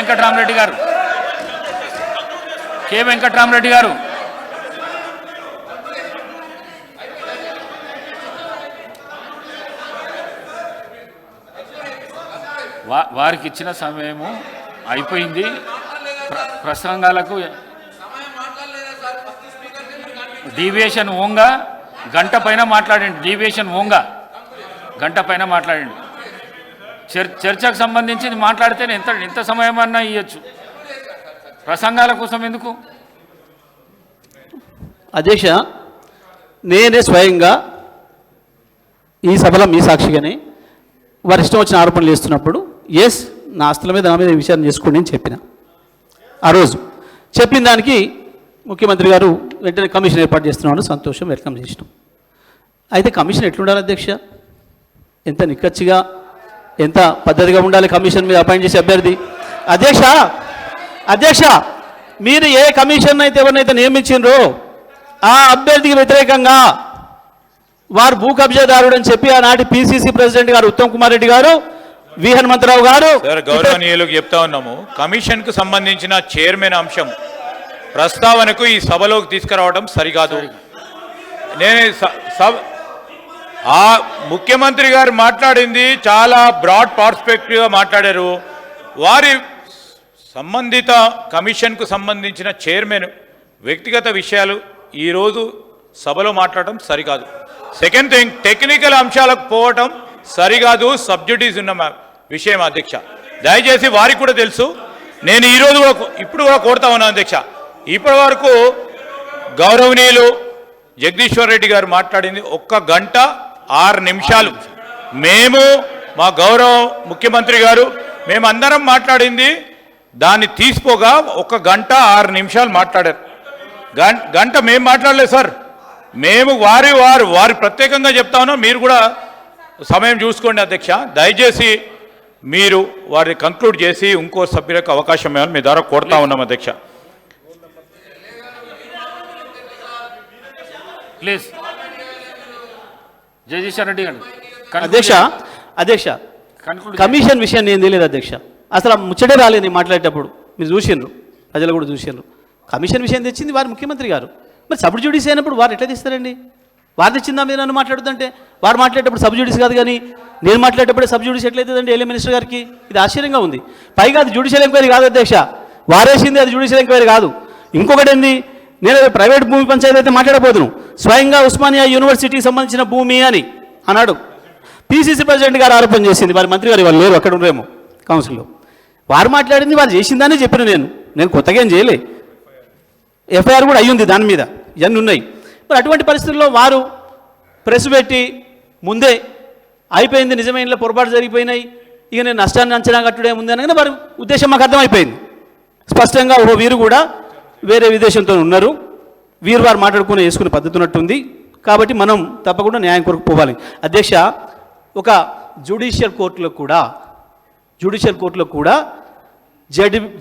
వెంకటరామరెడ్డి గారు, కె వెంకటరామరెడ్డి గారు, వారికి ఇచ్చిన సమయము అయిపోయింది. ప్రసంగాలకు డీవియేషన్ ఓంగా గంట పైన మాట్లాడండి. డీవియేషన్ ఓంగా గంట పైన మాట్లాడండి. చర్చకు సంబంధించి మాట్లాడితే ఎంత సమయం అన్నా ఇవ్వచ్చు. ప్రసంగాల కోసం ఎందుకు? అధ్యక్ష, నేనే స్వయంగా ఈ సభలో మీ సాక్షిగానే వారి ఇష్టం వచ్చిన ఆరోపణలు చేస్తున్నప్పుడు ఎస్ నా ఆస్తుల మీద నా మీద విచారణ చేసుకోండి అని చెప్పిన. ఆ రోజు చెప్పిన దానికి ముఖ్యమంత్రి గారు వెంటనే కమిషన్ ఏర్పాటు చేస్తున్నామని సంతోషం వెల్కమ్ చేసినాం. అయితే కమిషన్ ఎట్లుండాలి అధ్యక్ష? ఎంత నిక్కచ్చిగా ఎంత పద్ధతిగా ఉండాలి కమిషన్ మీద అపాయింట్ చేసే అభ్యర్థి? అధ్యక్ష మీరు ఏ కమిషన్ అయితే ఎవరినైతే నియమించారో ఆ అభ్యర్థికి వ్యతిరేకంగా వారు భూ కబ్జాదారుడు అని చెప్పి ఆనాటి పిసిసి ప్రెసిడెంట్ గారు ఉత్తమ్ కుమార్ రెడ్డి గారు, వి హనుమంతరావు గారు గౌరవనీయులకు చెప్తా ఉన్నాము. కమిషన్ కు సంబంధించిన చైర్మన్ అంశం ప్రస్తావనకు ఈ సభలోకి తీసుకురావడం సరికాదు. నేను ముఖ్యమంత్రి గారు మాట్లాడింది చాలా బ్రాడ్ పర్స్పెక్టివ్గా మాట్లాడారు. వారి సంబంధిత కమిషన్కు సంబంధించిన చైర్మన్ వ్యక్తిగత విషయాలు ఈరోజు సభలో మాట్లాడటం సరికాదు. సెకండ్ థింగ్, టెక్నికల్ అంశాలకు పోవటం సరికాదు. సబ్జెక్టీస్ ఉన్న విషయం అధ్యక్ష, దయచేసి వారికి కూడా తెలుసు. నేను ఈరోజు ఇప్పుడు కూడా కోరుతా ఉన్నాను అధ్యక్ష. ఇప్పటి వరకు గౌరవనీయులు జగదీశ్వర్ రెడ్డి గారు మాట్లాడింది 1 గంట 6 నిమిషాలు. మేము మా గౌరవ ముఖ్యమంత్రి గారు మేమందరం మాట్లాడింది దాన్ని తీసిపోగా 1 గంట 6 నిమిషాలు మాట్లాడారు. గంట మేము మాట్లాడలేదు సార్. మేము వారి ప్రత్యేకంగా చెప్తా ఉన్నాం. మీరు కూడా సమయం చూసుకోండి అధ్యక్ష. దయచేసి మీరు వారిని కంక్లూడ్ చేసి ఇంకో సభ్యులకు అవకాశం ఇవ్వాలని మీ ద్వారా కోరుతా ఉన్నాం అధ్యక్ష. ప్లీజ్ జగదీశ్వర్ రెడ్డి గారు. అధ్యక్ష కమిషన్ విషయం నేను తెలియదు అధ్యక్ష. అసలు ముచ్చటే రాలేదు మాట్లాడేటప్పుడు. మీరు చూసిండ్రు, ప్రజలు కూడా చూసిండ్రు. కమిషన్ విషయం తెచ్చింది వారి ముఖ్యమంత్రి గారు. మరి సబ్ జ్యుడిస్ అయినప్పుడు వారు ఎట్లా తీస్తారండి? వారు తెచ్చిందా మీరు నన్ను మాట్లాడుతుంటే? వారు మాట్లాడేటప్పుడు సబ్ జ్యుడిస్ కాదు, కానీ నేను మాట్లాడేటప్పుడే సబ్ జ్యుడిస్ ఎట్లయితుందండి ఎల్ఏ మినిస్టర్ గారికి? ఇది ఆశ్చర్యంగా ఉంది. పైగా అది జ్యుడిషియల్ ఎంక్వైరీ కాదు అధ్యక్ష, వారేసింది అది జ్యుడిషియల్ ఎంక్వైరీ కాదు. ఇంకొకటి ఏంది, నేను ప్రైవేట్ భూమి పంచాయతీ అయితే మాట్లాడబోతున్నాను. స్వయంగా ఉస్మానియా యూనివర్సిటీకి సంబంధించిన భూమి అని అన్నాడు. పిసిసి ప్రెసిడెంట్ గారు ఆరోపణ చేసింది. వారి మంత్రి గారు వాళ్ళు లేరు, అక్కడ ఉండరేమో కౌన్సిల్లో. వారు మాట్లాడింది వారు చేసిందని చెప్పిన నేను కొత్తగా ఏం చేయలే. ఎఫ్ఐఆర్ కూడా అయ్యింది దాని మీద, ఇవన్నీ ఉన్నాయి. మరి అటువంటి పరిస్థితుల్లో వారు ప్రెస్ పెట్టి ముందే అయిపోయింది, నిజమైన పొరపాటు జరిగిపోయినాయి, ఇక నేను నష్టాన్ని అంచనా కట్టుడే ఉంది అనగానే వారి ఉద్దేశం మాకు అర్థమైపోయింది స్పష్టంగా. వీరు కూడా వేరే విదేశంతో ఉన్నారు, వీరు వారు మాట్లాడుకుని వేసుకునే పద్ధతి ఉన్నట్టుంది. కాబట్టి మనం తప్పకుండా న్యాయం కొరకు పోవాలి అధ్యక్ష. ఒక జ్యుడిషియల్ కోర్టులో కూడా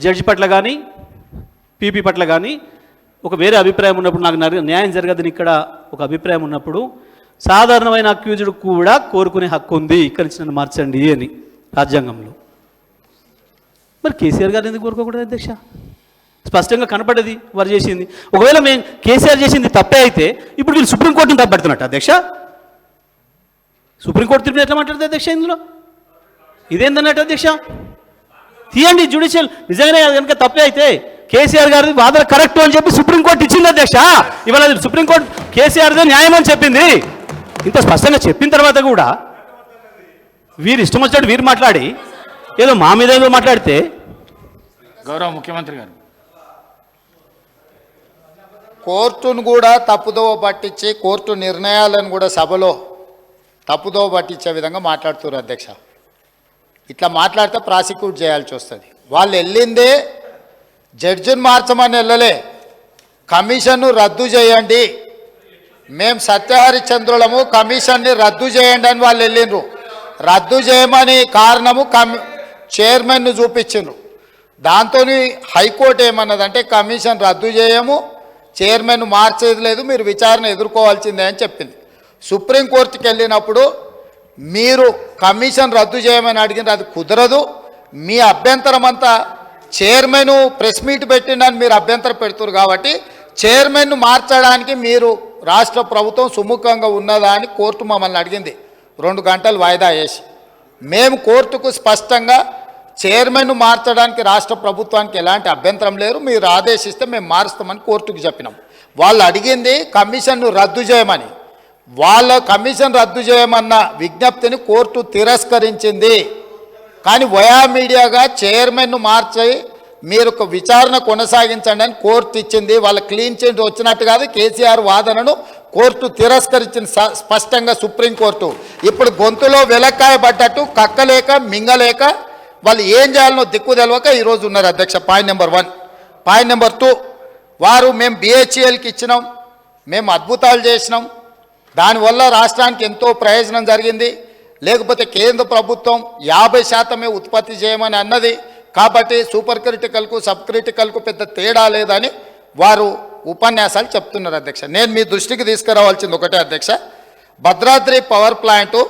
జడ్జి పట్ల కానీ పీపీ పట్ల కానీ ఒక వేరే అభిప్రాయం ఉన్నప్పుడు, నాకు న్యాయం జరగదని ఇక్కడ ఒక అభిప్రాయం ఉన్నప్పుడు సాధారణమైన అక్యూజ్డ్ కూడా కోరుకునే హక్కు ఉంది, ఇక్కడి నుంచి నన్ను మార్చండి అని రాజ్యాంగంలో. మరి కేసీఆర్ గారు ఎందుకు కోరుకోకూడదు అధ్యక్ష? స్పష్టంగా కనపడేది వారు చేసింది. ఒకవేళ మేము కేసీఆర్ చేసింది తప్పే అయితే ఇప్పుడు వీళ్ళు సుప్రీంకోర్టుని తప్పడుతున్నట్టు అధ్యక్ష. సుప్రీంకోర్టు తీర్పుని ఎట్లా మాట్లాడుతుంది అధ్యక్ష? ఇందులో ఇదేందన్నట్టు అధ్యక్ష? తీయండి జ్యుడిషియల్, నిజంగానే కనుక తప్పే అయితే కేసీఆర్ గారి వాదన కరెక్ట్ అని చెప్పి సుప్రీంకోర్టు ఇచ్చింది అధ్యక్ష. ఇవాళ సుప్రీంకోర్టు కేసీఆర్దే న్యాయం అని చెప్పింది. ఇంత స్పష్టంగా చెప్పిన తర్వాత కూడా వీరు ఇష్టం వచ్చినట్టు వీరు మాట్లాడి ఏదో మా మీద ఏదో మాట్లాడితే, గౌరవ ముఖ్యమంత్రి గారు కోర్టును కూడా తప్పుదోవ పట్టించి కోర్టు నిర్ణయాలను కూడా సభలో తప్పుదోవ పట్టించే విధంగా మాట్లాడుతున్నారు అధ్యక్ష. ఇట్లా మాట్లాడితే ప్రాసిక్యూట్ చేయాల్సి వస్తుంది. వాళ్ళు వెళ్ళిందే జడ్జిని మార్చమని వెళ్ళలే, కమిషన్ను రద్దు చేయండి, మేము సత్యహరిచంద్రులము, కమిషన్ని రద్దు చేయండి అని వాళ్ళు వెళ్ళిండ్రు. రద్దు చేయమని కారణము చైర్మన్ను చూపించిండ్రు. దాంతో హైకోర్టు ఏమన్నదంటే కమిషన్ రద్దు చేయము, చైర్మన్ మార్చేది లేదు, మీరు విచారణ ఎదుర్కోవాల్సిందే అని చెప్పింది. సుప్రీంకోర్టుకి వెళ్ళినప్పుడు మీరు కమిషన్ రద్దు చేయమని అడిగిన అది కుదరదు, మీ అభ్యంతరం అంతా చైర్మన్ ప్రెస్ మీట్ పెట్టిండని మీరు అభ్యంతరం పెడుతున్నారు కాబట్టి చైర్మన్ను మార్చడానికి మీరు రాష్ట్ర ప్రభుత్వం సుముఖంగా ఉన్నదా అని కోర్టు మమ్మల్ని అడిగింది 2 గంటలు వాయిదా వేసి. మేము కోర్టుకు స్పష్టంగా చైర్మన్ను మార్చడానికి రాష్ట్ర ప్రభుత్వానికి ఎలాంటి అభ్యంతరం లేదు, మీరు ఆదేశిస్తే మేము మారుస్తామని కోర్టుకు చెప్పినాం. వాళ్ళు అడిగింది కమిషన్ను రద్దు చేయమని. వాళ్ళ కమిషన్ రద్దు చేయమన్న విజ్ఞప్తిని కోర్టు తిరస్కరించింది. కానీ వయా మీడియాగా చైర్మన్ను మార్చి మీరు ఒక విచారణ కొనసాగించండి అని కోర్టు ఇచ్చింది. వాళ్ళ క్లీన్ చిట్ వచ్చినట్టు కాదు, కేసీఆర్ వాదనను కోర్టు తిరస్కరించింది స్పష్టంగా సుప్రీంకోర్టు. ఇప్పుడు గొంతులో వెలక్కాయ పడ్డట్టు కక్కలేక మింగలేక వాళ్ళు ఏం చేయాలనో దిక్కు తెలవక ఈరోజు ఉన్నారు అధ్యక్ష. Point number 1. పాయింట్ నెంబర్ 2, వారు మేము BHELకి ఇచ్చినాం, మేము అద్భుతాలు చేసినాం, దానివల్ల రాష్ట్రానికి ఎంతో ప్రయోజనం జరిగింది, లేకపోతే కేంద్ర ప్రభుత్వం 50% ఉత్పత్తి చేయమని అన్నది, కాబట్టి సూపర్ క్రిటికల్కు సబ్ క్రిటికల్కు పెద్ద తేడా లేదని వారు ఉపన్యాసాలు చెప్తున్నారు అధ్యక్ష. నేను మీ దృష్టికి తీసుకురావాల్సింది ఒకటే అధ్యక్ష, భద్రాద్రి పవర్ ప్లాంటు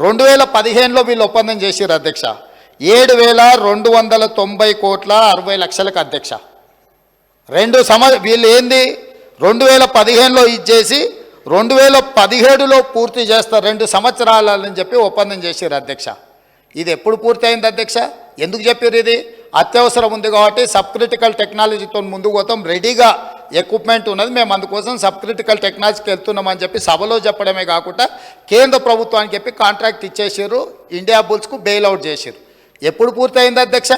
2015లో వీళ్ళు ఒప్పందం చేశారు అధ్యక్ష. 7,290 కోట్ల 60 లక్షలకు అధ్యక్ష. వీళ్ళు ఏంది 2015లో ఇచ్చేసి 2017లో పూర్తి చేస్తారు, 2 సంవత్సరాలని చెప్పి ఒప్పందం చేశారు అధ్యక్ష. ఇది ఎప్పుడు పూర్తయింది అధ్యక్ష? ఎందుకు చెప్పారు? ఇది అత్యవసరం ఉంది కాబట్టి సబ్ క్రిటికల్ టెక్నాలజీతో ముందుకు పోతాం, రెడీగా ఎక్విప్మెంట్ ఉన్నది, మేము అందుకోసం సబ్ క్రిటికల్ టెక్నాలజీకి వెళ్తున్నామని చెప్పి సభలో చెప్పడమే కాకుండా కేంద్ర ప్రభుత్వానికి చెప్పి కాంట్రాక్ట్ ఇచ్చేసారు, ఇండియా బుల్స్కు బెయిల్అవుట్ చేశారు. ఎప్పుడు పూర్తయింది అధ్యక్ష?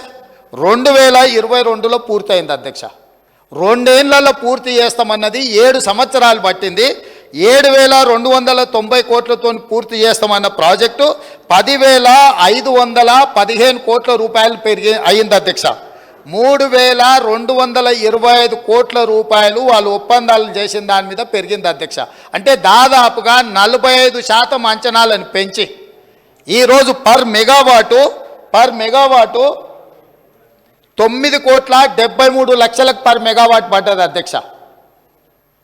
2022లో పూర్తయింది అధ్యక్ష. 2 ఏళ్లలో పూర్తి చేస్తామన్నది 7 సంవత్సరాలు పట్టింది. 7,290 కోట్లతో పూర్తి చేస్తామన్న ప్రాజెక్టు 10,515 కోట్ల రూపాయలు అయింది అధ్యక్ష. 3,225 కోట్ల రూపాయలు వాళ్ళు ఒప్పందాలు చేసిన దాని మీద పెరిగింది అధ్యక్ష. అంటే దాదాపుగా 45% అంచనాలను పెంచి ఈరోజు పర్ మెగావాటు 9,73 లక్షలకు పర్ మెగావాట్ పడ్డది అధ్యక్ష.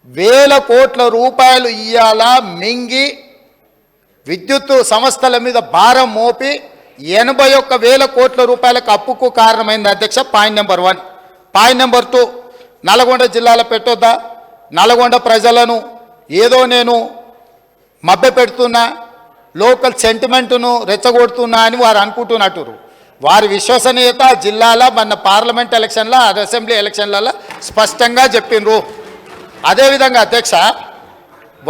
1,000 కోట్ల రూపాయలు ఇయ్యాల మింగి విద్యుత్ సంస్థల మీద భారం మోపి 81,000 కోట్ల రూపాయలకు అప్పుకు కారణమైంది అధ్యక్ష. Point number 1. Point number 2, Nalgonda జిల్లాలో పెట్టొద్దా? నల్గొండ ప్రజలను ఏదో నేను మభ్యపెడుతున్నా, లోకల్ సెంటిమెంటును రెచ్చగొడుతున్నా అని వారు అనుకుంటున్నట్టు. వారి విశ్వసనీయత జిల్లాలో మన పార్లమెంట్ ఎలక్షన్ల అసెంబ్లీ ఎలక్షన్లలో స్పష్టంగా చెప్పిండ్రు. అదేవిధంగా అధ్యక్ష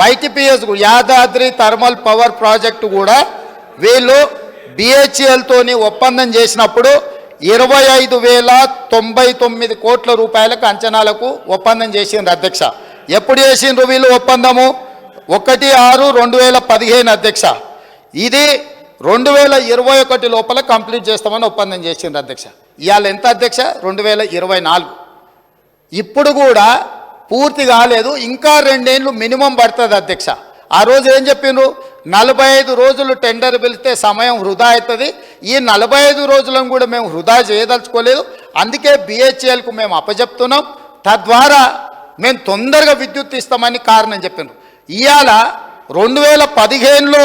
YTPS Yadadri thermal power project కూడా వీళ్ళు BHELతోని ఒప్పందం చేసినప్పుడు 25,099 కోట్ల రూపాయలకు అంచనాలకు ఒప్పందం చేసిండ్రు అధ్యక్ష. ఎప్పుడు చేసిండ్రు వీళ్ళు ఒప్పందము? 1/6/2015 అధ్యక్ష. ఇది 2021 లోపల కంప్లీట్ చేస్తామని ఒప్పందం చేసిండ్రు అధ్యక్ష. ఇవాళ ఎంత అధ్యక్ష? 2024. ఇప్పుడు కూడా పూర్తి కాలేదు, ఇంకా 2 ఏళ్ళు మినిమం పడుతుంది అధ్యక్ష. ఆ రోజు ఏం చెప్పిండ్రు? 45 రోజులు టెండర్ పిలిస్తే సమయం వృధా అవుతుంది, ఈ 45 రోజులను కూడా మేము వృధా చేయదలుచుకోలేదు, అందుకే BHELకు మేము అప్పచెప్తున్నాం, తద్వారా మేము తొందరగా విద్యుత్ ఇస్తామని కారణం చెప్పిండ్రు. ఇవాళ 2015లో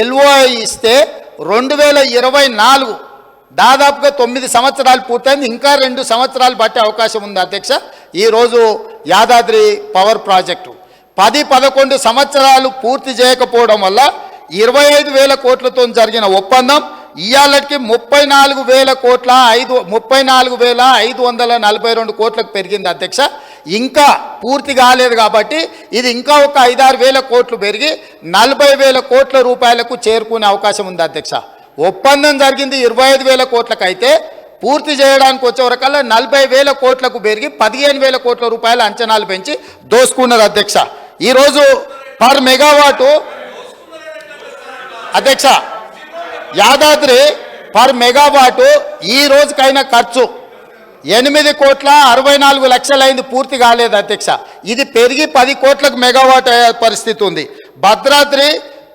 LOI ఇస్తే 2024 దాదాపుగా 9 సంవత్సరాలు పూర్తయింది, ఇంకా 2 సంవత్సరాలు పట్టే అవకాశం ఉంది అధ్యక్ష. ఈరోజు యాదాద్రి పవర్ ప్రాజెక్టు 10-11 సంవత్సరాలు పూర్తి చేయకపోవడం వల్ల 25,000 కోట్లతో జరిగిన ఒప్పందం ఇవాళకి 34,542 కోట్లకు పెరిగింది అధ్యక్ష. ఇంకా పూర్తి కాలేదు కాబట్టి ఇది ఇంకా ఒక 5-6 కోట్లు పెరిగి 40,000 కోట్ల రూపాయలకు చేరుకునే అవకాశం ఉంది అధ్యక్ష. ఒప్పందం జరిగింది 25,000 కోట్లకు అయితే పూర్తి చేయడానికి వచ్చేవరకల్లా 40,000 కోట్లకు పెరిగి 15,000 కోట్ల రూపాయల అంచనాలు పెంచి దోసుకున్నారు అధ్యక్ష. ఈరోజు పర్ మెగావాటు అధ్యక్ష యాదాద్రి పర్ మెగావాటు ఈ రోజుకైనా ఖర్చు 8,64 లక్షలైంది, పూర్తి కాలేదు అధ్యక్ష. ఇది పెరిగి 10 కోట్లకు మెగావాట్ అయ్యే పరిస్థితి ఉంది. భద్రాద్రి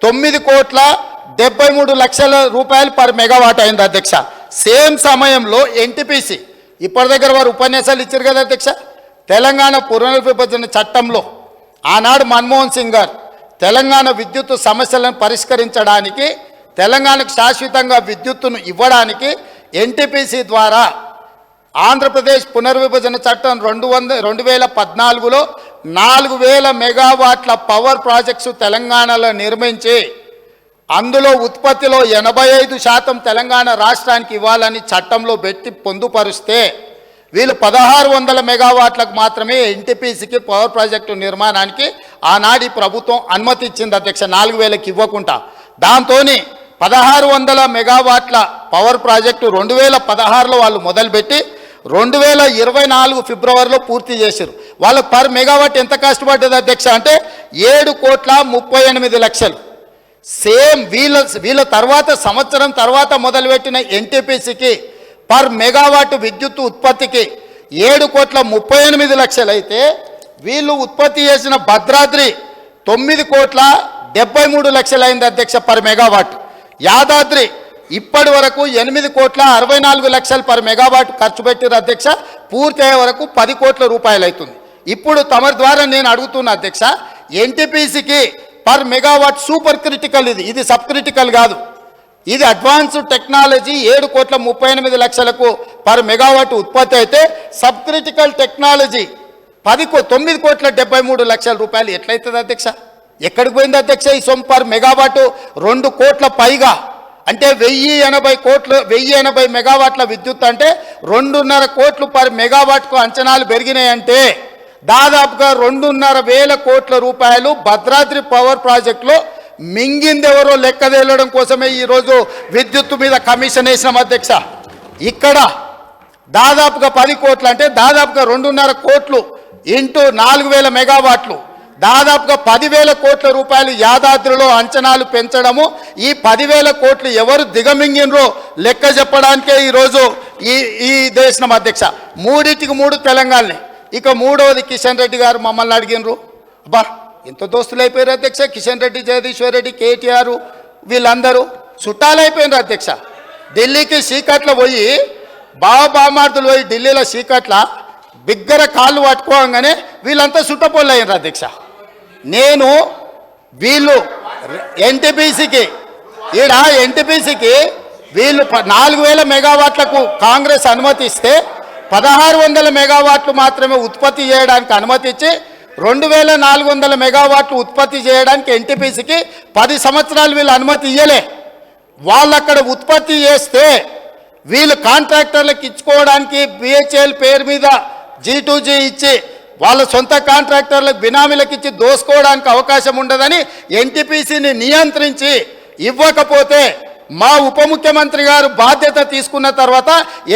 9,73 లక్షల రూపాయలు పర్ మెగావాట్ అయింది అధ్యక్ష. సేమ్ సమయంలో NTPC ఇప్పటి దగ్గర వారు ఉపన్యాసాలు ఇచ్చారు కదా అధ్యక్ష. తెలంగాణ పునర్విభజన చట్టంలో ఆనాడు మన్మోహన్ సింగ్ గారు తెలంగాణ విద్యుత్ సమస్యలను పరిష్కరించడానికి, తెలంగాణకు శాశ్వతంగా విద్యుత్తును ఇవ్వడానికి NTPC ద్వారా ఆంధ్రప్రదేశ్ పునర్విభజన చట్టం 2014లో 4000 మెగావాట్ల పవర్ ప్రాజెక్ట్స్ తెలంగాణలో నిర్మించి అందులో ఉత్పత్తిలో 85% తెలంగాణ రాష్ట్రానికి ఇవ్వాలని చట్టంలో పెట్టి పొందుపరిస్తే వీళ్ళు 1600 మెగావాట్లకు మాత్రమే ఎన్టీపీసీకి పవర్ ప్రాజెక్టు నిర్మాణానికి ఆనాటి ప్రభుత్వం అనుమతి ఇచ్చింది అధ్యక్ష, 4000కి ఇవ్వకుండా. దాంతో 1600 మెగావాట్ల పవర్ ప్రాజెక్టు 2016లో వాళ్ళు మొదలుపెట్టి 2024 ఫిబ్రవరిలో పూర్తి చేశారు. వాళ్ళకు పర్ మెగావాట్ ఎంత కష్టపడ్డది అధ్యక్ష అంటే 7,38,00,000. సేమ్ వీళ్ళ తర్వాత సంవత్సరం తర్వాత మొదలుపెట్టిన ఎన్టీపీసీకి పర్ మెగావాట్ విద్యుత్ ఉత్పత్తికి 7,38,00,000 అయితే వీళ్ళు ఉత్పత్తి చేసిన భద్రాద్రి 9,73,00,000 అయింది అధ్యక్ష పర్ మెగావాట్. యాదాద్రి ఇప్పటి వరకు 8,64,00,000 పర్ మెగావాట్ ఖర్చు పెట్టిన అధ్యక్ష, పూర్తి అయ్యే వరకు 10 కోట్ల రూపాయలు అవుతుంది. ఇప్పుడు తమరి ద్వారా నేను అడుగుతున్నా అధ్యక్ష, ఎన్టీపీసీకి పర్ మెగావాట్ సూపర్ క్రిటికల్, ఇది సబ్ క్రిటికల్ కాదు, ఇది అడ్వాన్స్డ్ టెక్నాలజీ 7,38,00,000కు పర్ మెగావాట్ ఉత్పత్తి అయితే సబ్ క్రిటికల్ టెక్నాలజీ 9,73,00,000 రూపాయలు ఎట్లయితుంది అధ్యక్ష? ఎక్కడికి పోయింది అధ్యక్ష ఈ సొమ్ము? పర్ మెగావాట్ 2 కోట్ల పైగా, అంటే 1080 మెగావాట్ల విద్యుత్ అంటే 2.5 కోట్లు పర్ మెగావాట్కు అంచనాలు పెరిగినాయంటే దాదాపుగా 2,500 కోట్ల రూపాయలు భద్రాద్రి పవర్ ప్రాజెక్టులో మింగిందెవరో లెక్క తేలడం కోసమే ఈరోజు విద్యుత్తు మీద కమిషన్ వేసినాం అధ్యక్ష. ఇక్కడ దాదాపుగా 10 కోట్లు అంటే దాదాపుగా 2.5 కోట్లు ఇంటూ 4,000 మెగావాట్లు, దాదాపుగా 10,000 కోట్ల రూపాయలు యాదాద్రిలో అంచనాలు పెంచడము. ఈ 10,000 కోట్లు ఎవరు దిగమింగినరో లెక్క చెప్పడానికే ఈరోజు ఈ దేశం అధ్యక్ష. 3 తెలంగాణనే. ఇక మూడవది కిషన్ రెడ్డి గారు మమ్మల్ని అడిగినరు, అబ్బా ఎంత దోస్తులు అయిపోయారు అధ్యక్ష, కిషన్ రెడ్డి, జగదీశ్వర్ రెడ్డి, కేటీఆర్ వీళ్ళందరూ చుట్టాలైపోయినారు అధ్యక్ష. ఢిల్లీకి చీకట్లో పోయి బామార్దులు పోయి ఢిల్లీలో చీకట్ల బిగ్గర కాళ్ళు పట్టుకోగానే వీళ్ళంతా చుట్టపోళ్ళు అయినారు అధ్యక్ష. నేను వీళ్ళు ఎన్టీపీసీకి వీళ్ళు 4,000 మెగావాట్లకు కాంగ్రెస్ అనుమతి ఇస్తే 1,600 మెగావాట్లు మాత్రమే ఉత్పత్తి చేయడానికి అనుమతి ఇచ్చి 2,400 మెగావాట్లు ఉత్పత్తి చేయడానికి ఎన్టీపీసీకి 10 సంవత్సరాలు వీళ్ళు అనుమతి ఇయ్యలే. వాళ్ళు అక్కడ ఉత్పత్తి చేస్తే వీళ్ళు కాంట్రాక్టర్లకు ఇచ్చుకోవడానికి బిహెచ్ఎల్ పేరు మీద G2G ఇచ్చి వాళ్ళ సొంత కాంట్రాక్టర్లకు బినామీలకు ఇచ్చి దోసుకోవడానికి అవకాశం ఉండదని ఎన్టీపీసీని నియంత్రించి ఇవ్వకపోతే మా ఉప ముఖ్యమంత్రి గారు బాధ్యత తీసుకున్న తర్వాత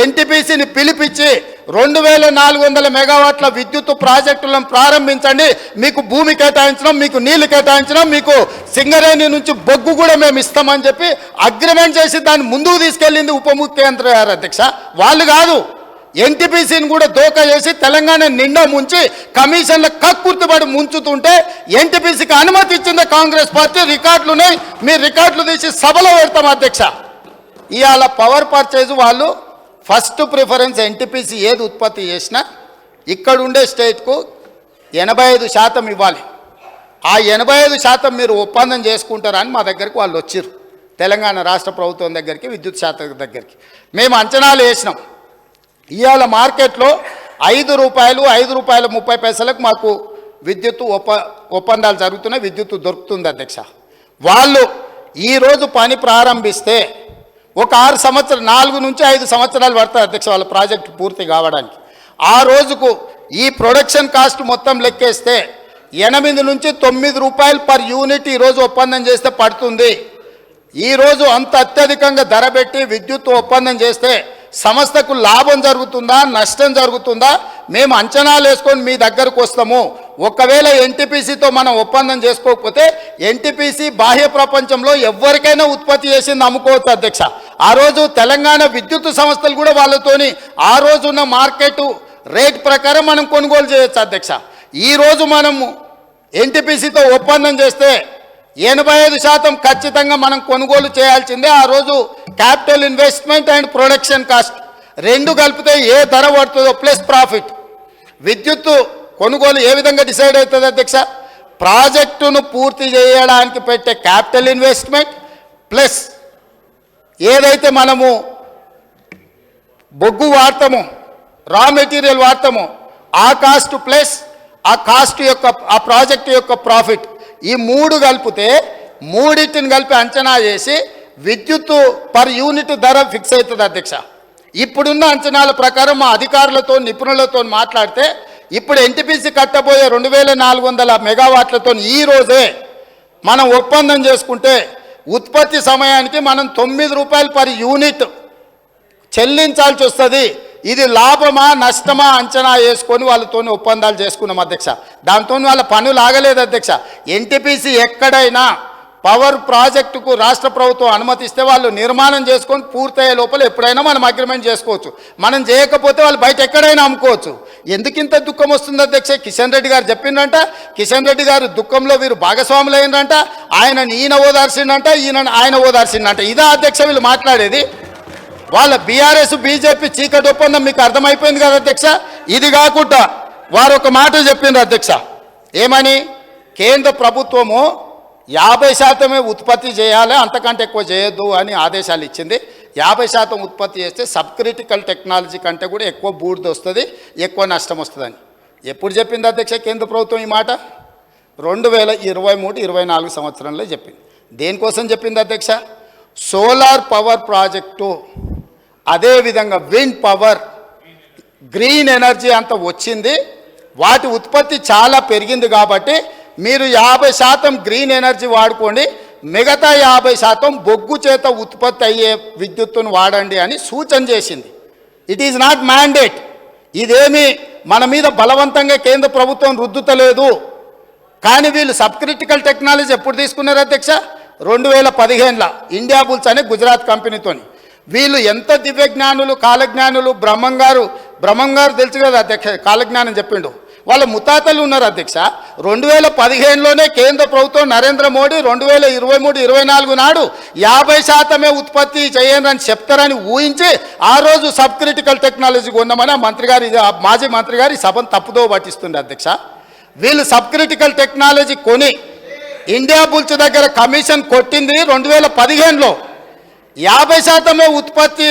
ఎన్టీపీసీని పిలిపించి 2,400 మెగావాట్ల విద్యుత్ ప్రాజెక్టులను ప్రారంభించండి, మీకు భూమి కేటాయించడం, మీకు నీళ్లు కేటాయించడం, మీకు సింగరేణి నుంచి బొగ్గు కూడా మేము ఇస్తామని చెప్పి అగ్రిమెంట్ చేసి దాన్ని ముందుకు తీసుకెళ్ళింది ఉప ముఖ్యమంత్రి గారు అధ్యక్ష. వాళ్ళు కాదు, ఎన్టీపీసీని కూడా దోకా చేసి తెలంగాణ నిండా ముంచి కమిషన్ల కక్కుర్తిపడి ముంచుతుంటే ఎన్టీపీసీకి అనుమతి ఇచ్చింది కాంగ్రెస్ పార్టీ. రికార్డులున్నాయి, మీరు రికార్డులు తీసి సభలో పెడతాం అధ్యక్ష. ఇవాళ పవర్ పర్చేజ్ వాళ్ళు ఫస్ట్ ప్రిఫరెన్స్ ఎన్టీపీసీ ఏది ఉత్పత్తి చేసినా ఇక్కడ ఉండే స్టేట్కు 85% ఇవ్వాలి. ఆ 85% మీరు ఒప్పందం చేసుకుంటారని మా దగ్గరికి వాళ్ళు వచ్చారు, తెలంగాణ రాష్ట్ర ప్రభుత్వం దగ్గరికి, విద్యుత్ శాఖ దగ్గరికి. మేము అంచనాలు వేసినాం. ఇవాళ మార్కెట్లో ₹5.30 మాకు విద్యుత్ ఒప్పందాలు జరుగుతున్నాయి, విద్యుత్ దొరుకుతుంది అధ్యక్ష. వాళ్ళు ఈరోజు పని ప్రారంభిస్తే ఒక 4 నుంచి 5 సంవత్సరాలు పడతాయి అధ్యక్ష వాళ్ళ ప్రాజెక్టు పూర్తి కావడానికి. ఆ రోజుకు ఈ ప్రొడక్షన్ కాస్ట్ మొత్తం లెక్కేస్తే 8 నుంచి 9 రూపాయలు పర్ యూనిట్ ఈరోజు ఒప్పందం చేస్తే పడుతుంది. ఈరోజు అంత అత్యధికంగా ధర పెట్టి విద్యుత్ ఒప్పందం చేస్తే సంస్థకు లాభం జరుగుతుందా, నష్టం జరుగుతుందా? మేము అంచనాలు వేసుకొని మీ దగ్గరకు వస్తాము. ఒకవేళ ఎన్టీపీసీతో మనం ఒప్పందం చేసుకోకపోతే ఎన్టీపీసీ బాహ్య ప్రపంచంలో ఎవరికైనా ఉత్పత్తి చేసింది అమ్ముకోవచ్చు అధ్యక్ష. ఆ రోజు తెలంగాణ విద్యుత్ సంస్థలు కూడా వాళ్ళతోని ఆ రోజున్న మార్కెట్ రేట్ ప్రకారం మనం కొనుగోలు చేయొచ్చు అధ్యక్ష. ఈరోజు మనము ఎన్టీపీసీతో ఒప్పందం చేస్తే 85% ఖచ్చితంగా మనం కొనుగోలు చేయాల్సిందే. ఆ రోజు capital investment and production cost రెండు కలిపితే ఏ ధర పడుతుందో ప్లస్ ప్రాఫిట్. విద్యుత్తు కొనుగోలు ఏ విధంగా డిసైడ్ అవుతుంది అధ్యక్ష? ప్రాజెక్టును పూర్తి చేయడానికి పెట్టే క్యాపిటల్ ఇన్వెస్ట్మెంట్ ప్లస్ ఏదైతే మనము బొగ్గు వాడతామో రా మెటీరియల్ వాడతాము, ఆ కాస్ట్ ప్లస్ ఆ కాస్ట్ యొక్క ఆ ప్రాజెక్ట్ యొక్క ప్రాఫిట్, ఈ మూడు కలిపితే మూడింటిని కలిపి అంచనా చేసి విద్యుత్తు పర్ యూనిట్ ధర ఫిక్స్ అవుతుంది అధ్యక్ష. ఇప్పుడున్న అంచనాల ప్రకారం మా అధికారులతో నిపుణులతో మాట్లాడితే ఇప్పుడు ఎన్టీపీసీ కట్టబోయే 2400 మెగావాట్లతో ఈ రోజే మనం ఒప్పందం చేసుకుంటే ఉత్పత్తి సమయానికి మనం 9 రూపాయలు పర్ యూనిట్ చెల్లించాల్సి వస్తుంది. ఇది లాభమా నష్టమా అంచనా వేసుకొని వాళ్ళతో ఒప్పందాలు చేసుకున్నాం అధ్యక్ష. దాంతో వాళ్ళ పనులు ఆగలేదు అధ్యక్ష. ఎన్టీపీసీ ఎక్కడైనా పవర్ ప్రాజెక్టుకు రాష్ట్ర ప్రభుత్వం అనుమతిస్తే వాళ్ళు నిర్మాణం చేసుకొని పూర్తయ్యే లోపల ఎప్పుడైనా మనం అగ్రిమెంట్ చేసుకోవచ్చు. మనం చేయకపోతే వాళ్ళు బయట ఎక్కడైనా అమ్ముకోవచ్చు. ఎందుకింత దుఃఖం వస్తుంది అధ్యక్ష? కిషన్ రెడ్డి గారు చెప్పిండంట, కిషన్ రెడ్డి గారు దుఃఖంలో వీరు భాగస్వాములు అయినంట, ఈయన ఓదార్చిండంట, ఆయన ఓదార్చిండంట. ఇదా అధ్యక్ష వీళ్ళు మాట్లాడేది? వాళ్ళ బీఆర్ఎస్ బీజేపీ చీకటి ఒప్పందం మీకు అర్థమైపోయింది కదా అధ్యక్ష. ఇది కాకుండా వారు ఒక మాట చెప్పిండ్రు అధ్యక్ష, ఏమని? కేంద్ర ప్రభుత్వము 50% ఉత్పత్తి చేయాలి, అంతకంటే ఎక్కువ చేయొద్దు అని ఆదేశాలు ఇచ్చింది. 50% ఉత్పత్తి చేస్తే సబ్ క్రిటికల్ టెక్నాలజీ కంటే కూడా ఎక్కువ బూడిద వస్తుంది, ఎక్కువ నష్టం వస్తుందని ఎప్పుడు చెప్పింది అధ్యక్ష కేంద్ర ప్రభుత్వం? ఈ మాట 2023-24 సంవత్సరంలో చెప్పింది. దేనికోసం చెప్పింది అధ్యక్ష? సోలార్ పవర్ ప్రాజెక్టు, అదేవిధంగా విండ్ పవర్, గ్రీన్ ఎనర్జీ అంత వచ్చింది, వాటి ఉత్పత్తి చాలా పెరిగింది కాబట్టి మీరు 50% గ్రీన్ ఎనర్జీ వాడుకోండి, మిగతా 50% బొగ్గు చేత ఉత్పత్తి అయ్యే విద్యుత్తును వాడండి అని సూచన చేసింది. It is not mandate. ఇదేమి మన మీద బలవంతంగా కేంద్ర ప్రభుత్వం రుద్దుతలేదు. కానీ వీళ్ళు సబ్ క్రిటికల్ టెక్నాలజీ ఎప్పుడు తీసుకున్నారు అధ్యక్ష? 2015లో ఇండియా బుల్స్ అనే గుజరాత్ కంపెనీతోని. వీళ్ళు ఎంత దివ్యజ్ఞానులు, కాలజ్ఞానులు. బ్రహ్మం గారు తెలుసు కదా అధ్యక్ష, కాలజ్ఞానం చెప్పిండు. వాళ్ళ ముతాతలు ఉన్నారు అధ్యక్ష. 2015లోనే కేంద్ర ప్రభుత్వం నరేంద్ర మోడీ 2023-24 నాడు 50% ఉత్పత్తి చేయండి అని చెప్తారని ఊహించి ఆ రోజు సబ్ క్రిటికల్ టెక్నాలజీ కొన్నామని మాజీ మంత్రి గారి సభను తప్పుదో పట్టిస్తుంది అధ్యక్ష. వీళ్ళు సబ్ క్రిటికల్ టెక్నాలజీ కొని ఇండియా బుల్స్ దగ్గర కమిషన్ కొట్టింది 2015లో. 50% ఉత్పత్తి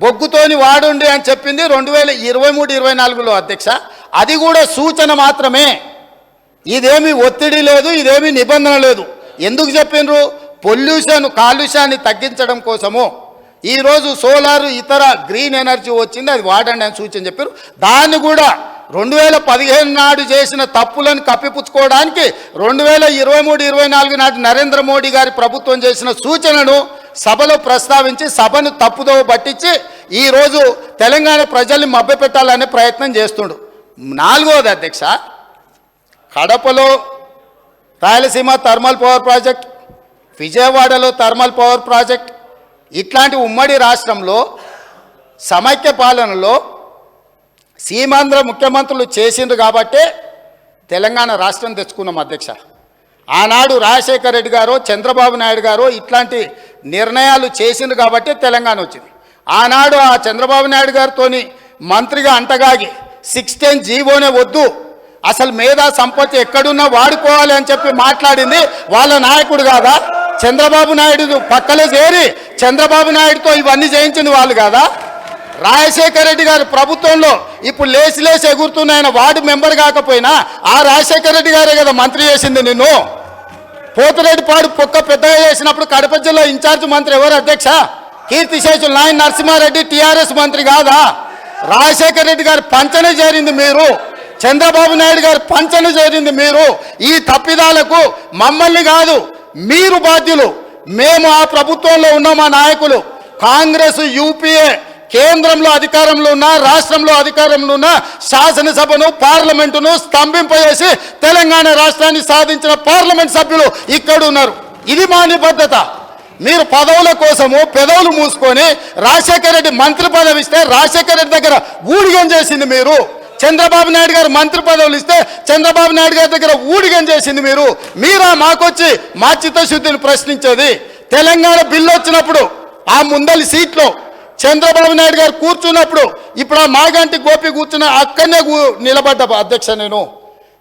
బొగ్గుతోని వాడుండి అని చెప్పింది 2023-24లో అధ్యక్ష. అది కూడా సూచన మాత్రమే, ఇదేమి ఒత్తిడి లేదు, ఇదేమి నిబంధన లేదు. ఎందుకు చెప్పిండ్రు? కాలుష్యాన్ని తగ్గించడం కోసము. ఈరోజు సోలారు ఇతర గ్రీన్ ఎనర్జీ వచ్చింది, అది వాడండి అని సూచన చెప్పారు. దాన్ని కూడా 2015 నాడు చేసిన తప్పులను కప్పిపుచ్చుకోవడానికి 2023-24 నాటి నరేంద్ర మోడీ గారి ప్రభుత్వం చేసిన సూచనను సభలో ప్రస్తావించి సభను తప్పుదోవ పట్టించి ఈరోజు తెలంగాణ ప్రజల్ని మభ్యపెట్టాలనే ప్రయత్నం చేస్తుండు. 4వది అధ్యక్ష, కడపలో రాయలసీమ థర్మల్ పవర్ ప్రాజెక్ట్, విజయవాడలో థర్మల్ పవర్ ప్రాజెక్ట్, ఇట్లాంటి ఉమ్మడి రాష్ట్రంలో సమైక్య పాలనలో సీమాంధ్ర ముఖ్యమంత్రులు చేసిండ్రు కాబట్టే తెలంగాణ రాష్ట్రం తెచ్చుకున్నాం అధ్యక్ష. ఆనాడు రాజశేఖర రెడ్డి గారు, చంద్రబాబు నాయుడు గారు ఇట్లాంటి నిర్ణయాలు చేసిండ్రు కాబట్టే తెలంగాణ వచ్చింది. ఆనాడు ఆ చంద్రబాబు నాయుడు గారితో మంత్రిగా అంటగాగి 610 జీవోనే వద్దు, అసలు మేధా సంపత్తి ఎక్కడున్నా వాడుకోవాలి అని చెప్పి మాట్లాడింది వాళ్ళ నాయకుడు కాదా? చంద్రబాబు నాయుడు పక్కలే చేరి చంద్రబాబు నాయుడుతో ఇవన్నీ చేయించింది వాళ్ళు కాదా? రాజశేఖర రెడ్డి గారి ప్రభుత్వంలో ఇప్పుడు లేచి ఎగురుతున్న ఆయన వార్డు మెంబర్ కాకపోయినా ఆ రాజశేఖర రెడ్డి గారే కదా మంత్రి చేసింది నిన్ను. పోతిరెడ్డిపాడు పొక్క పెద్దగా చేసినప్పుడు కడప జిల్లా ఇన్ఛార్జ్ మంత్రి ఎవరు అధ్యక్ష? కీర్తిశేషులు నాయన నరసింహారెడ్డి టీఆర్ఎస్ మంత్రి కాదా? రాజశేఖర రెడ్డి గారి పంచన చేరింది మీరు, చంద్రబాబు నాయుడు గారి పంచన చేరింది మీరు. ఈ తప్పిదాలకు మమ్మల్ని కాదు మీరు బాధ్యులు. మేము ఆ ప్రభుత్వంలో ఉన్న మా నాయకులు కాంగ్రెస్, యూపీఏ కేంద్రంలో అధికారంలో ఉన్న, రాష్ట్రంలో అధికారంలో ఉన్న శాసనసభను, పార్లమెంటును స్తంభింపజేసి తెలంగాణ రాష్ట్రాన్ని సాధించిన పార్లమెంట్ సభ్యులు ఇక్కడ ఉన్నారు. ఇది మా నిబద్ధత. మీరు పదవుల కోసము పెదవులు మూసుకొని రాజశేఖర రెడ్డి మంత్రి పదవి ఇస్తే రాజశేఖర రెడ్డి దగ్గర ఊడిగం చేసింది మీరు. చంద్రబాబు నాయుడు గారు మంత్రి పదవులు ఇస్తే చంద్రబాబు నాయుడు గారి దగ్గర ఊడిగం చేసింది మీరు. మీరా మాకొచ్చి మా చిత్తశుద్ధిని ప్రశ్నించేది? తెలంగాణ బిల్లు వచ్చినప్పుడు ఆ ముందలి సీట్లో చంద్రబాబు నాయుడు గారు కూర్చున్నప్పుడు ఇప్పుడు ఆ మాగంటి గోపి కూర్చున్న అక్కడనే నిలబడ్డ అధ్యక్ష. నేను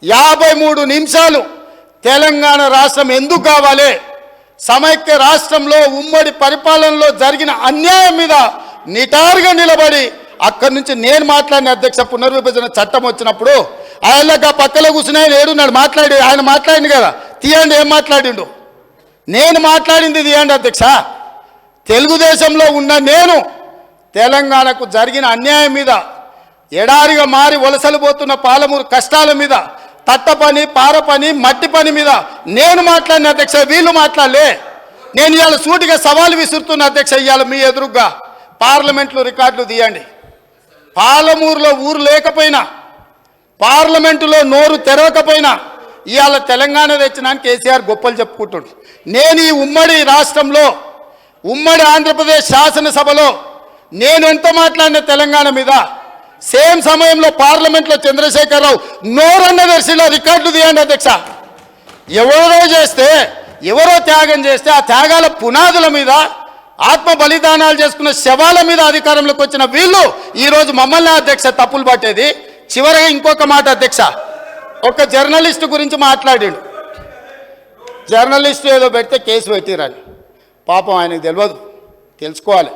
53 నిమిషాలు తెలంగాణ రాష్ట్రం ఎందుకు కావాలి, సమైక్య రాష్ట్రంలో ఉమ్మడి పరిపాలనలో జరిగిన అన్యాయం మీద నిటారుగా నిలబడి అక్కడి నుంచి నేను మాట్లాడిన అధ్యక్ష పునర్విభజన చట్టం వచ్చినప్పుడు ఆయనగా పక్కలో కూర్చుని ఆయన ఏడున్నాడు ఆయన మాట్లాడింది కదా, తీయండి ఏం మాట్లాడిండు. నేను మాట్లాడింది తీయండి అధ్యక్ష. తెలుగుదేశంలో ఉన్న నేను తెలంగాణకు జరిగిన అన్యాయం మీద, ఎడారిగా మారి వలసలు పోతున్న పాలమూరు కష్టాల మీద, తట్ట పని, పార పని, మట్టి పని మీద నేను మాట్లాడిన అధ్యక్ష, వీళ్ళు మాట్లాడలే. నేను ఇవాళ సూటిగా సవాలు విసురుతున్న అధ్యక్ష, ఇవాళ మీ ఎదురుగా పార్లమెంట్లో రికార్డులు తీయండి. పాలమూరులో ఊరు లేకపోయినా, పార్లమెంటులో నోరు తెరవకపోయినా ఇవాళ తెలంగాణ తెచ్చినానికి కేసీఆర్ గొప్పలు చెప్పుకుంటుండు. నేను ఈ ఉమ్మడి రాష్ట్రంలో, ఉమ్మడి ఆంధ్రప్రదేశ్ శాసనసభలో నేను ఎంత మాట్లాడిన తెలంగాణ మీద, సేమ్ సమయంలో పార్లమెంట్లో చంద్రశేఖరరావు నోరన్న దర్శిలో రికార్డులు తీయండి అధ్యక్ష. ఎవరో చేస్తే, ఎవరో త్యాగం చేస్తే ఆ త్యాగాల పునాదుల మీద, ఆత్మ బలిదానాలు చేసుకున్న శవాల మీద అధికారంలోకి వచ్చిన వీళ్ళు ఈరోజు మమ్మల్ని అధ్యక్ష తప్పులు పట్టేది. చివరిగా ఇంకొక మాట అధ్యక్ష, ఒక జర్నలిస్టు గురించి మాట్లాడిండు. జర్నలిస్టు ఏదో పెడితే కేసు పెట్టిరని. పాపం ఆయనకు తెలియదు, తెలుసుకోవాలి.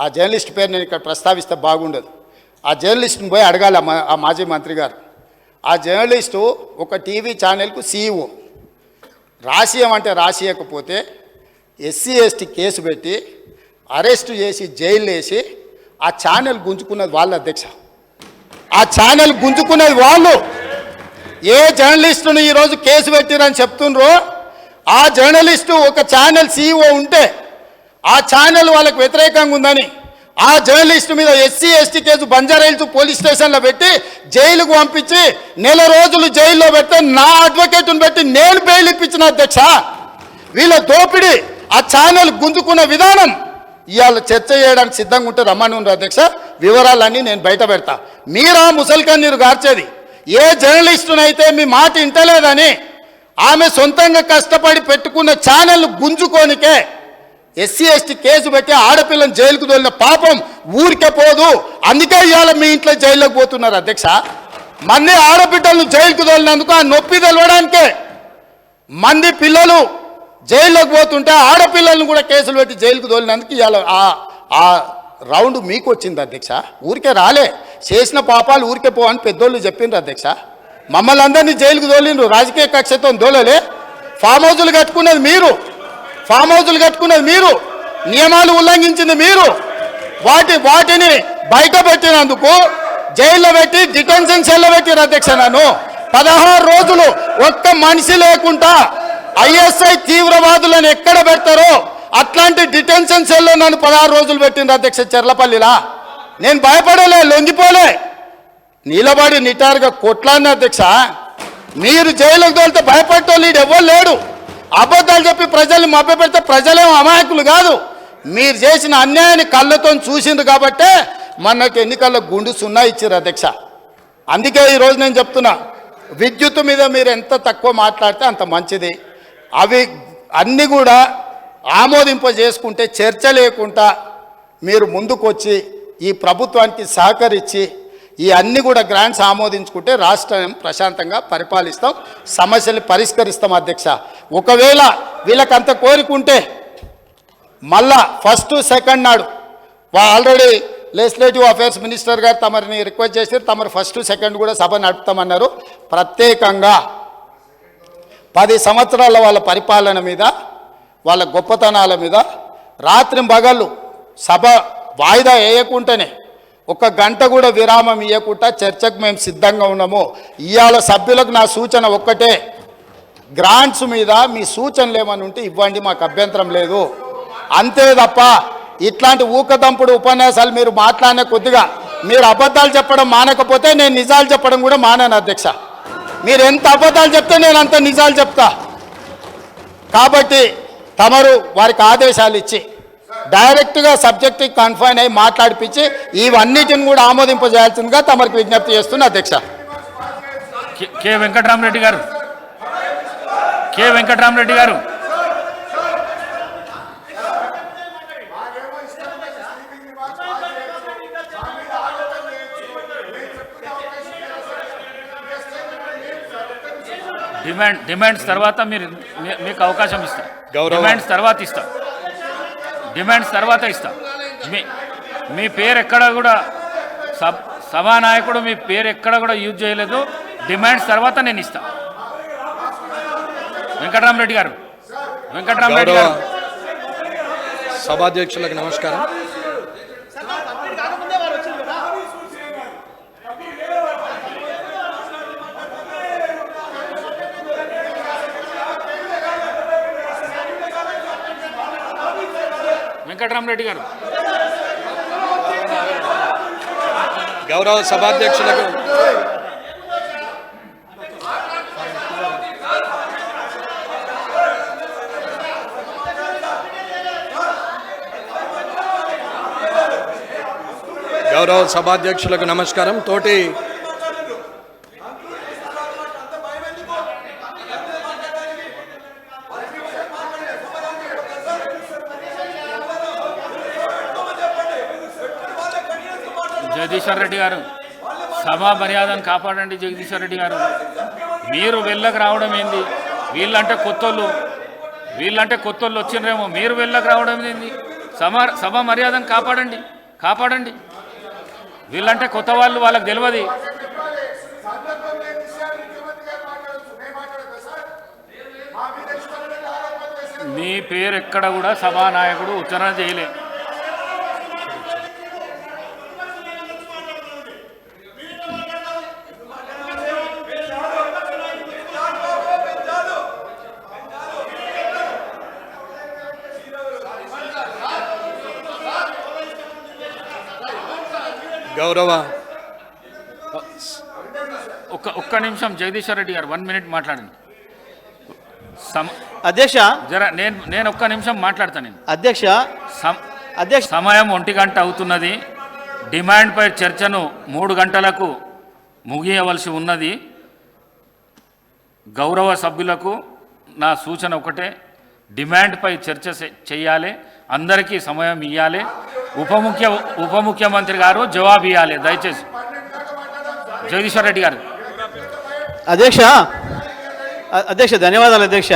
ఆ జర్నలిస్ట్ పేరు నేను ఇక్కడ ప్రస్తావిస్తే బాగుండదు. ఆ జర్నలిస్ట్ని పోయి అడగాలి ఆ మాజీ మంత్రి గారు. ఆ జర్నలిస్టు ఒక టీవీ ఛానల్కు సీఈఓ. రాసియమంటే రాసియకపోతే ఎస్సీ ఎస్టీ కేసు పెట్టి అరెస్టు చేసి జైలు వేసి ఆ ఛానల్ గుంజుకున్నది వాళ్ళు అధ్యక్ష. ఆ ఛానల్ గుంజుకున్నది వాళ్ళు. ఏ జర్నలిస్టును ఈరోజు కేసు పెట్టిరని చెప్తుండ్రో ఆ జర్నలిస్టు ఒక ఛానల్ సీఈఓ ఉంటే, ఆ ఛానల్ వాళ్ళకు వ్యతిరేకంగా ఉందని ఆ జర్నలిస్టు మీద SC ST case Banjara Hills police స్టేషన్లో పెట్టి జైలుకు పంపించి నెల రోజులు జైల్లో పెడితే నా అడ్వకేట్ను పెట్టి నేను బెయిల్ ఇప్పించిన అధ్యక్ష. వీళ్ళ దోపిడీ, ఆ ఛానల్ గుంజుకున్న విధానం ఇవాళ చర్చ చేయడానికి సిద్ధంగా ఉంటే రమ్మని ఉన్నారు అధ్యక్ష. వివరాలన్నీ నేను బయట పెడతా. మీరా ముసల్కన్నీరు గార్చేది. ఏ జర్నలిస్టునైతే మీ మాట ఇంటలేదని ఆమె సొంతంగా కష్టపడి పెట్టుకున్న ఛానల్ గుంజుకోనికే ఎస్సీ ఎస్టీ కేసు పెట్టి ఆడపిల్లని జైలుకు తోలిన పాపం ఊరికే పోదు. అందుకే ఇవాళ మీ ఇంట్లో జైల్లోకి పోతున్నారు అధ్యక్ష. మంది ఆడబిడ్డలను జైలుకు తోలినందుకు ఆ నొప్పి తెలవడానికే మంది పిల్లలు జైల్లోకి పోతుంటే ఆడపిల్లలను కూడా కేసులు పెట్టి జైలుకు తోలినందుకు ఇవాళ ఆ రౌండ్ మీకు వచ్చింది అధ్యక్ష. ఊరికే రాలే, చేసిన పాపాలు ఊరికే పో అని పెద్దోళ్ళు చెప్పిండ్రు అధ్యక్ష. మమ్మల్ని అందరినీ జైలుకు తోలిండ్రు, రాజకీయ కక్షతో దోలలే. ఫామ్ హౌజులు కట్టుకున్నది మీరు, ఫామ్ హౌజులు కట్టుకున్నది మీరు, నియమాలు ఉల్లంఘించింది మీరు. వాటిని బయట పెట్టినందుకు జైల్లో పెట్టి డిటెన్షన్ సెల్లో పెట్టిరు అధ్యక్ష. నన్ను 16 రోజులు ఒక్క మనిషి లేకుండా ఐఎస్ఐ తీవ్రవాదులను ఎక్కడ పెడతారో అట్లాంటి డిటెన్షన్ సెల్లో నన్ను 16 రోజులు పెట్టిండ్రు అధ్యక్ష చెర్లపల్లిలా. నేను భయపడలే, లొంగిపోలే, నిలబడి నిటారుగా కొట్లాడిన అధ్యక్ష. మీరు జైలుకు తోలితే భయపడటోళ్ళు ఎవరు లేడు. అబద్ధాలు చెప్పి ప్రజల్ని మభ్యపెడితే ప్రజలేం అమాయకులు కాదు. మీరు చేసిన అన్యాయాన్ని కళ్ళతో చూసిండ్రు కాబట్టే మనకు ఎన్నికల్లో గుండు సున్నా ఇచ్చారు అధ్యక్ష. అందుకే ఈరోజు నేను చెప్తున్నా, విద్యుత్ మీద మీరు ఎంత తక్కువ మాట్లాడితే అంత మంచిది. అవి అన్నీ కూడా ఆమోదింపజేసుకుంటే చర్చ లేకుండా మీరు ముందుకొచ్చి ఈ ప్రభుత్వానికి సహకరించి ఈ అన్ని కూడా గ్రాంట్స్ ఆమోదించుకుంటే రాష్ట్రం ప్రశాంతంగా పరిపాలిస్తాం, సమస్యలు పరిష్కరిస్తాం అధ్యక్ష. ఒకవేళ వీళ్ళకంత కోరికుంటే మళ్ళా ఫస్ట్ సెకండ్ నాడు ఆల్రెడీ లెజిస్లేటివ్ అఫేర్స్ మినిస్టర్ గారు తమరిని రిక్వెస్ట్ చేశారు, తమరు ఫస్ట్ సెకండ్ కూడా సభ నడుపుతామన్నారు. ప్రత్యేకంగా 10 సంవత్సరాల వాళ్ళ పరిపాలన మీద, వాళ్ళ గొప్పతనాల మీద రాత్రింబగళ్ళు సభ వాయిదా వేయకుండానే, 1 గంట కూడా విరామం ఇవ్వకుండా చర్చకు మేము సిద్ధంగా ఉన్నాము. ఇవాళ సభ్యులకు నా సూచన ఒక్కటే, గ్రాంట్స్ మీద మీ సూచనలు ఏమని ఉంటే ఇవ్వండి, మాకు అభ్యంతరం లేదు. అంతే తప్ప ఇట్లాంటి ఊకదంపుడు ఉపన్యాసాలు మీరు మాట్లాడిన కొద్దిగా మీరు అబద్ధాలు చెప్పడం మానకపోతే నేను నిజాలు చెప్పడం కూడా మానాను అధ్యక్ష. మీరు ఎంత అబద్ధాలు చెప్తే నేను అంత నిజాలు చెప్తా. కాబట్టి తమరు వారికి ఆదేశాలు ఇచ్చి డైరెక్ట్గా సబ్జెక్ట్కి కన్ఫైన్ అయ్యి మాట్లాడిపించి ఇవన్నిటిని కూడా ఆమోదింపజేయాల్సిందిగా తమరికి విజ్ఞప్తి చేస్తున్నా అధ్యక్ష. కె వెంకటరామరెడ్డి గారు, కె వెంకటరామరెడ్డి గారు, డిమాండ్స్ తర్వాత మీకు అవకాశం ఇస్తా. డిమాండ్స్ తర్వాత ఇస్తా. మీ పేరు ఎక్కడ కూడా సభానాయకుడు మీ పేరు ఎక్కడ కూడా యూజ్ చేయలేదు. డిమాండ్స్ తర్వాత నేను ఇస్తా. వెంకటరామరెడ్డి గారు, వెంకటరామరెడ్డి గారు. సభాధ్యక్షులకు నమస్కారం. వెంకటరామరెడ్డి గారు, గౌరవ సభాధ్యక్షులకు నమస్కారం. తోటి జగదీశ్వర్ రెడ్డి గారు, సభా మర్యాదను కాపాడండి. జగదీశ్వర్ రెడ్డి గారు, మీరు వెళ్ళకు రావడం ఏంది? వీళ్ళంటే కొత్తోళ్ళు వచ్చిండ్రేమో, మీరు వెళ్ళకు రావడం ఏంది? సభా మర్యాదను కాపాడండి. వీళ్ళంటే కొత్త వాళ్ళు, వాళ్ళకి తెలియదు. మీ పేరు ఎక్కడ కూడా సభానాయకుడు ఉచ్చారణ చేయలే. గౌరవ ఒక్క నిమిషం జగదీశ్వర్ రెడ్డి గారు, 1 మినిట్ మాట్లాడండి. అధ్యక్ష జర నేను ఒక్క నిమిషం మాట్లాడతాను. అధ్యక్ష సమయం 1 గంట అవుతున్నది. డిమాండ్పై చర్చను 3 గంటలకు ముగియవలసి ఉన్నది. గౌరవ సభ్యులకు నా సూచన ఒకటే, డిమాండ్పై చర్చ చేయాలి, అందరికీ సమయం ఇవ్వాలి. ఉప ముఖ్యమంత్రి గారు జవాబు ఇవ్వాలి దయచేసి. జగదీశ్వర్ రెడ్డి గారు. అధ్యక్ష ధన్యవాదాలు అధ్యక్ష.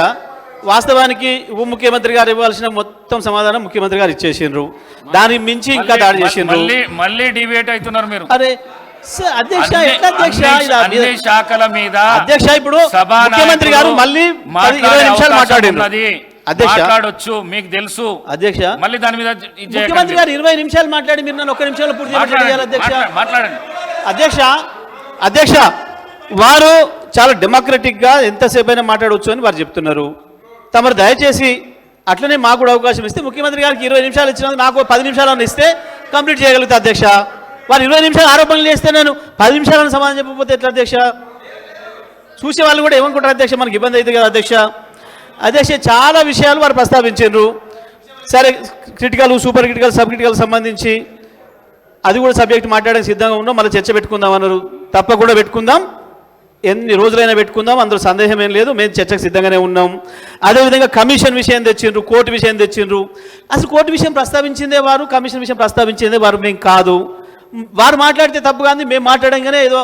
వాస్తవానికి ఉప ముఖ్యమంత్రి గారు ఇవ్వాల్సిన మొత్తం సమాధానం ముఖ్యమంత్రి గారు ఇచ్చేసిండ్రు. దానికి మించి ఇంకా దాడి చేసిండ్రు. మళ్ళీ డిబేట్ అవుతున్నారు మీరు. అరే అధ్యక్ష, అన్ని శాఖల మీద అధ్యక్ష ఇప్పుడు ముఖ్యమంత్రి గారు మళ్ళీ 20 నిమిషాలు మాట్లాడింది. మాట్లాడొచ్చు, మీకు తెలుసు అధ్యక్ష. మళ్ళీ దాని మీద ముఖ్యమంత్రి గారు 20 నిమిషాలు మాట్లాడి మీరు నన్ను 1 నిమిషంలో పూర్తి చేయాలి అధ్యక్ష. మాట్లాడండి అధ్యక్ష. వారు చాలా డెమోక్రటిక్గా ఎంతసేపు అయినా మాట్లాడవచ్చు అని వారు చెప్తున్నారు. తమరు దయచేసి అట్లనే మాకు కూడా అవకాశం ఇస్తే, ముఖ్యమంత్రి గారికి 20 నిమిషాలు ఇచ్చినందుకు నాకు 10 నిమిషాలను ఇస్తే కంప్లీట్ చేయగలుగుతా అధ్యక్ష. వారు 20 నిమిషాలు ఆరోపణలు చేస్తే నేను 10 నిమిషాలను సమాధానం చెప్పకపోతే ఎట్లా అధ్యక్ష? చూసే వాళ్ళు కూడా ఏమనుకుంటారు అధ్యక్ష, మనకి ఇబ్బంది అవుతుంది కదా అధ్యక్ష. చాలా విషయాలు వారు ప్రస్తావించారు. సరే, critical, super critical, sub critical సంబంధించి అది కూడా సబ్జెక్ట్ మాట్లాడడానికి సిద్ధంగా ఉన్నాం. మళ్ళీ చర్చ పెట్టుకుందాం అన్నారు. తప్పకుండా పెట్టుకుందాం, ఎన్ని రోజులైనా పెట్టుకుందాం, అందులో సందేహం ఏం లేదు. మేము చర్చకు సిద్ధంగానే ఉన్నాం. అదేవిధంగా కమిషన్ విషయం తెచ్చిండ్రు, కోర్టు విషయం తెచ్చిండ్రు. అసలు కోర్టు విషయం ప్రస్తావించిందే వారు, కమిషన్ విషయం ప్రస్తావించిందే వారు, మేము కాదు. వారు మాట్లాడితే తప్పు కాదు, మేము మాట్లాడంగానే ఏదో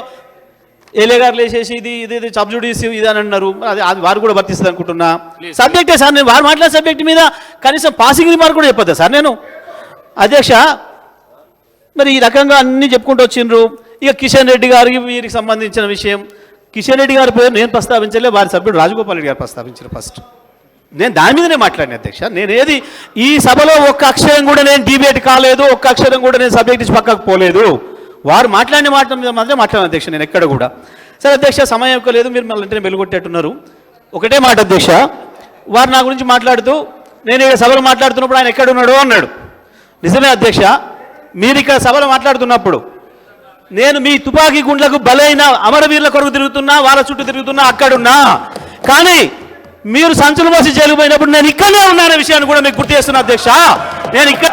ఏలే గారు లేచేసి ఇది సబ్జుడిస్ ఇది అని అన్నారు. అది వారు కూడా వర్తిస్తుంది అనుకుంటున్నా. సబ్జెక్టే సార్, నేను వారు మాట్లాడే సబ్జెక్ట్ మీద కనీసం పాసింగ్ రిమార్క్ కూడా చెప్పొద్దా సార్ నేను? అధ్యక్ష, మరి ఈ రకంగా అన్నీ చెప్పుకుంటూ వచ్చిండ్రు. ఇక కిషన్ రెడ్డి గారికి వీరికి సంబంధించిన విషయం, కిషన్ రెడ్డి గారి పేరు నేను ప్రస్తావించలే, వారి సభ్యుడు రాజగోపాల్ రెడ్డి గారు ప్రస్తావించారు ఫస్ట్. నేను దాని మీదనే మాట్లాడిన అధ్యక్ష. నేనేది ఈ సభలో ఒక్క అక్షరం కూడా నేను డిబేట్ కాలేదు, ఒక్క అక్షరం కూడా నేను సబ్జెక్ట్ ఇచ్చి పక్కకు పోలేదు. వారు మాట్లాడిన మాట మీద మాత్రమే మాట్లాడిన అధ్యక్ష, నేను ఎక్కడ కూడా. సరే అధ్యక్ష, సమయం ఎక్కువ లేదు, మీరు మళ్ళీ వెంటనే వెలుగొట్టేట్టున్నారు. ఒకటే మాట అధ్యక్ష, వారు నా గురించి మాట్లాడుతూ నేను ఇక్కడ సభలో మాట్లాడుతున్నప్పుడు ఆయన ఎక్కడున్నాడు అన్నాడు. నిజమే అధ్యక్ష, మీరు ఇక్కడ సభలో మాట్లాడుతున్నప్పుడు నేను మీ తుపాకీ గుండ్లకు బలైన అమరవీరుల కొరకు తిరుగుతున్నా, వాళ్ళ చుట్టూ తిరుగుతున్నా, అక్కడున్నా. కానీ మీరు సంచులు మోసి జైలు పోయినప్పుడు నేను ఇక్కడనే ఉన్నానే విషయాన్ని కూడా మీకు గుర్తు చేస్తున్నా అధ్యక్ష. నేను ఇక్కడ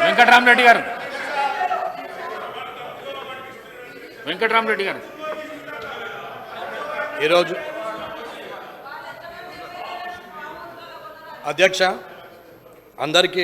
వెంకటరామరెడ్డి గారు ఈరోజు అధ్యక్ష అందరికీ